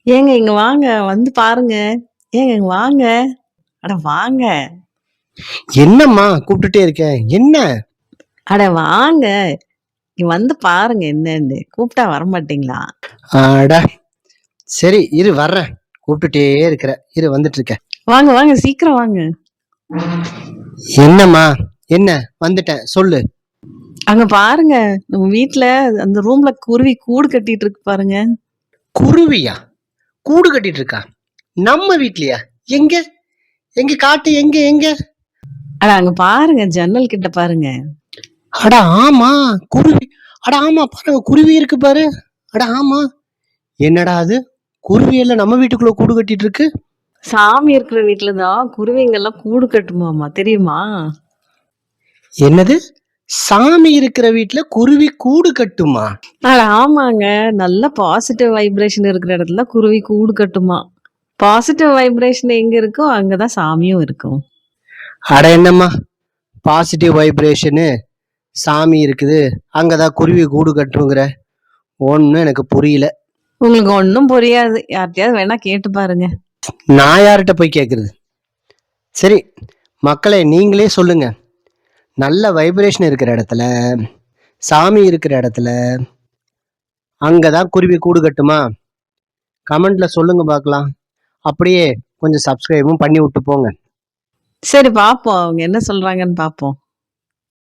ஏங்க இங்க வாங்க. வந்து பாருங்க. ஏங்க இங்க வாங்க. அட வாங்க. என்னம்மா கூப்பிட்டுட்டே இருக்க? என்ன? அட வாங்க. இங்க வந்து பாருங்க என்னன்னு. கூப்பிட்டா வரமாட்டீங்களா? அட சரி இரு வர்றேன். கூப்பிட்டுட்டே இருக்கிற. இரு வந்துட்டு இருக்கேன். வாங்க வாங்க சீக்கிரம் வாங்க. என்னம்மா? என்ன? வந்துட்டேன். சொல்லு. அங்க பாருங்க. நம்ம வீட்ல அந்த ரூம்ல குருவி கூடு கட்டிட்டு இருக்கு பாருங்க. குருவியா? கூடு கட்டிட்டு இருக்கா? நம்ம வீட்லயா? எங்க? எங்க காட்டு? எங்க எங்க? அட அங்க பாருங்க. ஜன்னல் கிட்ட பாருங்க. அட ஆமா குருவி. அட ஆமா பாருங்க குருவி இருக்கு பாரு. அட ஆமா. என்னடா அது? குருவி எல்லாம் நம்ம வீட்டுக்குள்ள கூடு கட்டிட்டு இருக்கு. சாமி இருக்கிற வீட்ல தான் குருவிங்கெல்லாம் கூடு கட்டுமாமா. தெரியுமா? என்னது? சாமி இருக்கிற வீட்ல குருவி கூடு கட்டுமா? அட ஆமாங்க. நல்ல பாசிட்டிவ் வைப்ரேஷன் இருக்கிற இடத்துல குருவி கூடு கட்டுமா. பாசிட்டிவ் வைப்ரேஷன் எங்க இருக்கோ அங்கதான் சாமியும் இருக்கும். அட என்னம்மா பாசிட்டிவ் வைப்ரேஷனு சாமி இருக்குது அங்கதான் குருவி கூடு கட்டுங்கிற. ஒன்னும் எனக்கு புரியல. உங்களுக்கு ஒண்ணும் புரியாது. யார்ட்டயாவது வேணா கேட்டு பாருங்க. நான் யார்கிட்ட போய் கேட்கறது? சரி மக்களே நீங்களே சொல்லுங்க. நல்ல வைப்ரேஷன் இருக்கிற இடத்துல, சாமி இருக்கிற இடத்துல அங்கதான் குருவி கூடு கட்டுமா? கமெண்ட்ல சொல்லுங்க பார்க்கலாம். அப்படியே கொஞ்சம் சப்ஸ்கிரைபும் பண்ணி விட்டு போங்க. சரி பாப்போம். அவங்க என்ன சொல்றாங்கன்னு பாப்போம்.